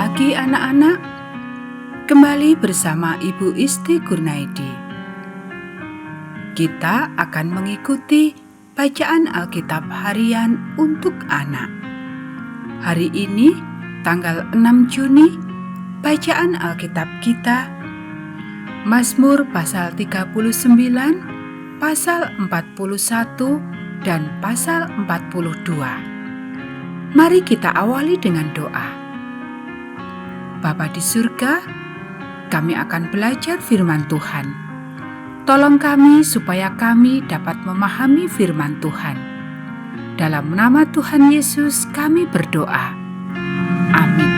pagi anak-anak, kembali bersama Ibu Isti Kurnaidi. Kita akan mengikuti bacaan Alkitab harian untuk anak. Hari ini, tanggal 6 Juni, bacaan Alkitab kita, Mazmur pasal 39, pasal 41, dan pasal 42. Mari kita awali dengan doa. Bapa di surga, kami akan belajar firman Tuhan. Tolong kami supaya kami dapat memahami firman Tuhan. Dalam nama Tuhan Yesus kami berdoa. Amin.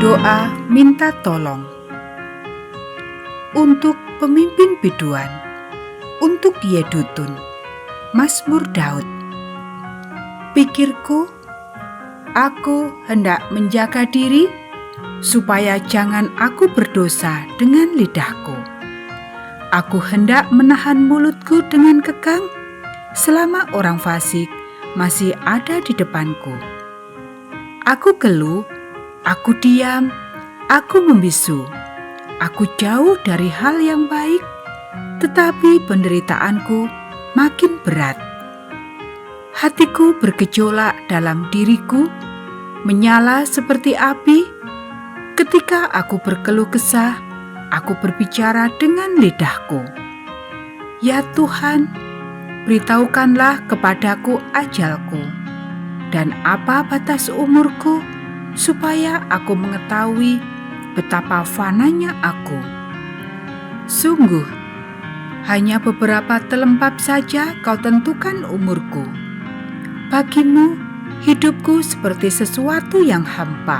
Doa minta tolong. Untuk pemimpin biduan, untuk Yedutun, Mazmur Daud. Pikirku, aku hendak menjaga diri, supaya jangan aku berdosa dengan lidahku. Aku hendak menahan mulutku dengan kekang, selama orang fasik masih ada di depanku. Aku geluh, aku diam, aku membisu. Aku jauh dari hal yang baik, tetapi penderitaanku makin berat. Hatiku bergejolak dalam diriku, menyala seperti api. Ketika aku berkeluh kesah, aku berbicara dengan lidahku. Ya Tuhan, beritahukanlah kepadaku ajalku, dan apa batas umurku, supaya aku mengetahui betapa fananya aku. Sungguh, hanya beberapa telempap saja kau tentukan umurku. Bagimu, hidupku seperti sesuatu yang hampa.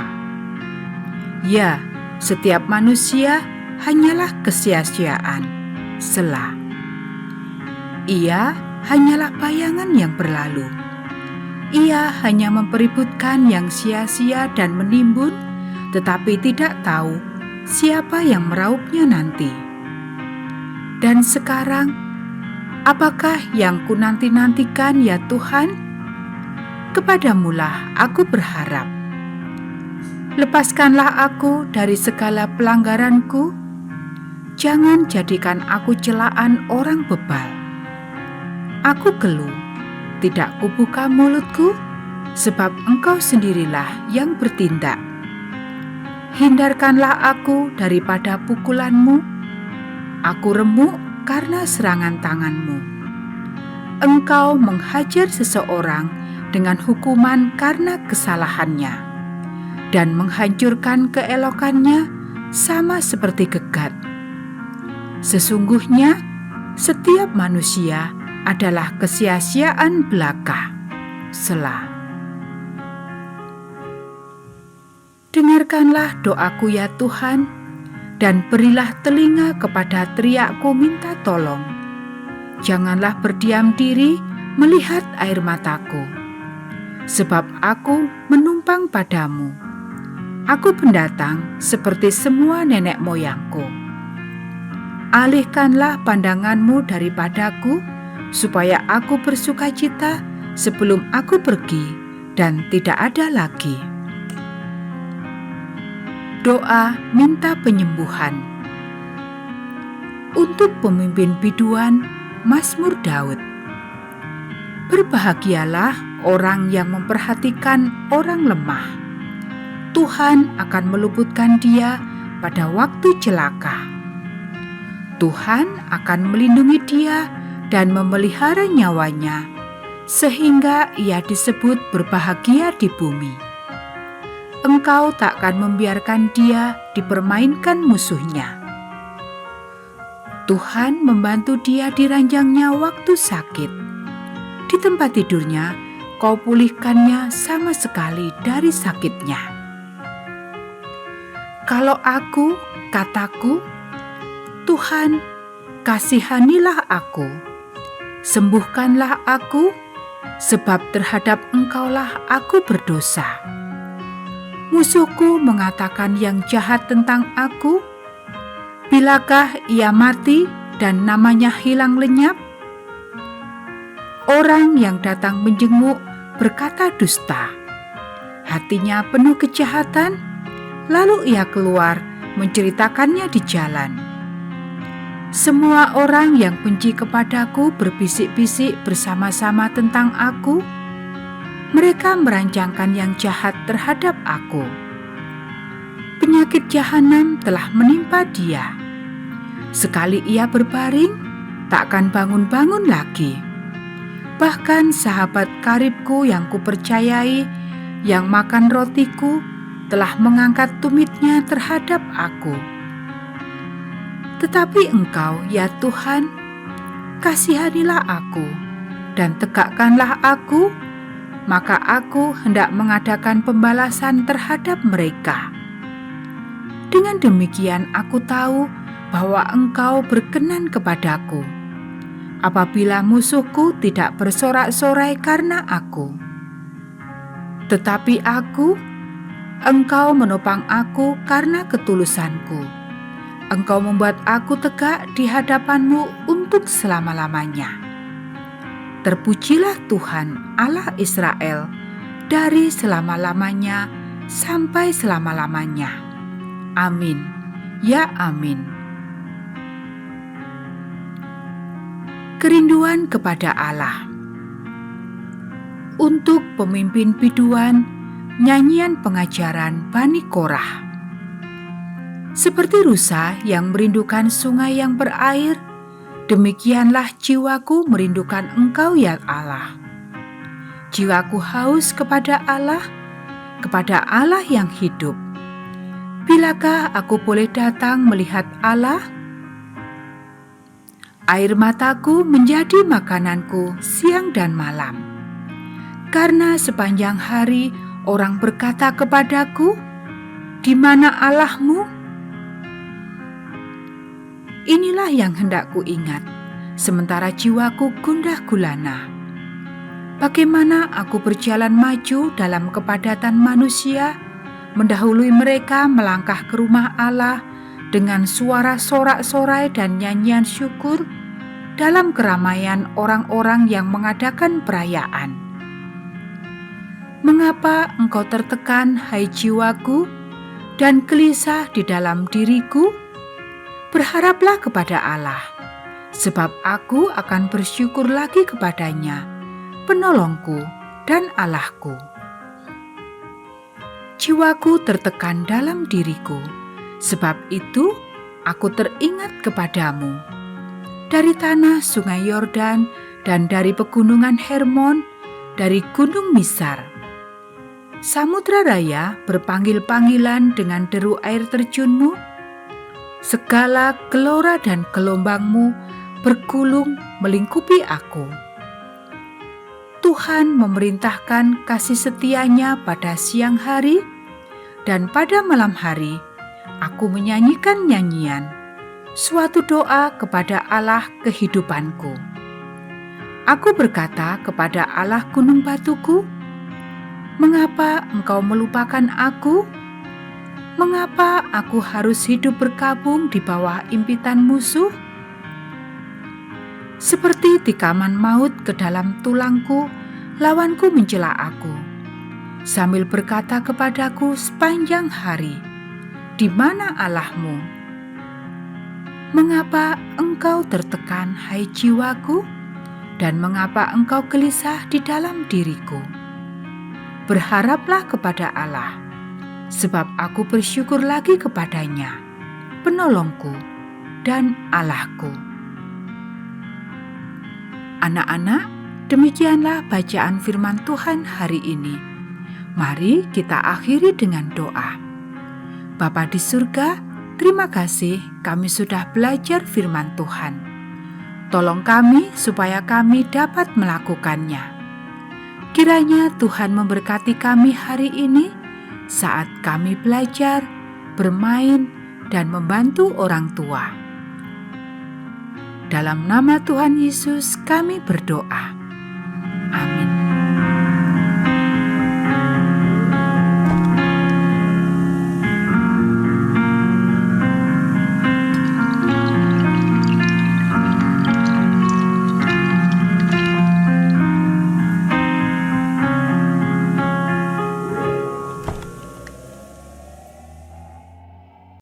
Ya, setiap manusia hanyalah kesia-siaan. Selah. Ia hanyalah bayangan yang berlalu. Ia hanya mempeributkan yang sia-sia dan menimbun, tetapi tidak tahu siapa yang meraupnya nanti. Dan sekarang, apakah yang kunanti-nantikan ya Tuhan? Kepadamulah aku berharap. Lepaskanlah aku dari segala pelanggaranku. Jangan jadikan aku celaan orang bebal. Aku geluh, tidak kubuka mulutku, sebab Engkau sendirilah yang bertindak. Hindarkanlah aku daripada pukulan-Mu. Aku remuk karena serangan tangan-Mu. Engkau menghajar seseorang dengan hukuman karena kesalahannya, dan menghancurkan keelokannya sama seperti gegat. Sesungguhnya, setiap manusia adalah kesia-siaan belaka. Selah. Dengarkanlah doaku ya Tuhan, dan berilah telinga kepada teriakku minta tolong. Janganlah berdiam diri melihat air mataku, sebab aku menumpang padamu. Aku pendatang seperti semua nenek moyangku. Alihkanlah pandangan-Mu daripadaku, supaya aku bersukacita sebelum aku pergi dan tidak ada lagi. Doa minta penyembuhan. Untuk pemimpin biduan, Mazmur Daud. Berbahagialah orang yang memperhatikan orang lemah. Tuhan akan meluputkan dia pada waktu celaka. Tuhan akan melindungi dia dan memelihara nyawanya, sehingga ia disebut berbahagia di bumi. Engkau takkan membiarkan dia dipermainkan musuhnya. Tuhan membantu dia di ranjangnya waktu sakit. Di tempat tidurnya, Kau pulihkannya sama sekali dari sakitnya. Kalau aku, kataku, Tuhan, kasihanilah aku. Sembuhkanlah aku, sebab terhadap Engkaulah aku berdosa. Musuhku mengatakan yang jahat tentang aku. Bilakah ia mati dan namanya hilang lenyap? Orang yang datang menjenguk berkata dusta. Hatinya penuh kejahatan, lalu ia keluar menceritakannya di jalan. Semua orang yang benci kepadaku berbisik-bisik bersama-sama tentang aku. Mereka merancangkan yang jahat terhadap aku. Penyakit jahanam telah menimpa dia. Sekali ia berbaring, takkan bangun-bangun lagi. Bahkan sahabat karibku yang kupercayai, yang makan rotiku, telah mengangkat tumitnya terhadap aku. Tetapi Engkau, ya Tuhan, kasihanilah aku dan tegakkanlah aku, maka aku hendak mengadakan pembalasan terhadap mereka. Dengan demikian aku tahu bahwa Engkau berkenan kepadaku, apabila musuhku tidak bersorak-sorai karena aku. Tetapi Engkau menopang aku karena ketulusanku. Engkau membuat aku tegak di hadapan-Mu untuk selama-lamanya. Terpujilah Tuhan Allah Israel dari selama-lamanya sampai selama-lamanya. Amin. Ya amin. Kerinduan kepada Allah. Untuk pemimpin biduan, nyanyian pengajaran Bani Korah. Seperti rusa yang merindukan sungai yang berair, demikianlah jiwaku merindukan Engkau, ya Allah. Jiwaku haus kepada Allah yang hidup. Bilakah aku boleh datang melihat Allah? Air mataku menjadi makananku siang dan malam. Karena sepanjang hari orang berkata kepadaku, "Di mana Allahmu?" Inilah yang hendak ku ingat, sementara jiwaku gundah gulana. Bagaimana aku berjalan maju dalam kepadatan manusia, mendahului mereka melangkah ke rumah Allah dengan suara sorak-sorai dan nyanyian syukur dalam keramaian orang-orang yang mengadakan perayaan. Mengapa engkau tertekan, hai jiwaku, dan gelisah di dalam diriku? Berharaplah kepada Allah, sebab aku akan bersyukur lagi kepadanya, penolongku dan Allahku. Jiwaku tertekan dalam diriku, sebab itu aku teringat kepadamu. Dari tanah sungai Yordan dan dari pegunungan Hermon, dari gunung Misar. Samudra raya berpanggil-panggilan dengan deru air terjunmu. Segala gelora dan gelombangmu bergulung melingkupi aku. Tuhan memerintahkan kasih setianya pada siang hari, dan pada malam hari aku menyanyikan nyanyian, suatu doa kepada Allah kehidupanku. Aku berkata kepada Allah gunung batuku, "Mengapa engkau melupakan aku? Mengapa aku harus hidup berkabung di bawah impitan musuh? Seperti tikaman maut ke dalam tulangku, lawanku mencela aku, sambil berkata kepadaku sepanjang hari, 'Di mana Allahmu?' Mengapa engkau tertekan, hai jiwaku? Dan mengapa engkau gelisah di dalam diriku? Berharaplah kepada Allah, sebab aku bersyukur lagi kepadanya, penolongku dan Allahku." Anak-anak, demikianlah bacaan firman Tuhan hari ini. Mari kita akhiri dengan doa. Bapa di surga, terima kasih kami sudah belajar firman Tuhan. Tolong kami supaya kami dapat melakukannya. Kiranya Tuhan memberkati kami hari ini, saat kami belajar, bermain, dan membantu orang tua. Dalam nama Tuhan Yesus kami berdoa. Amin.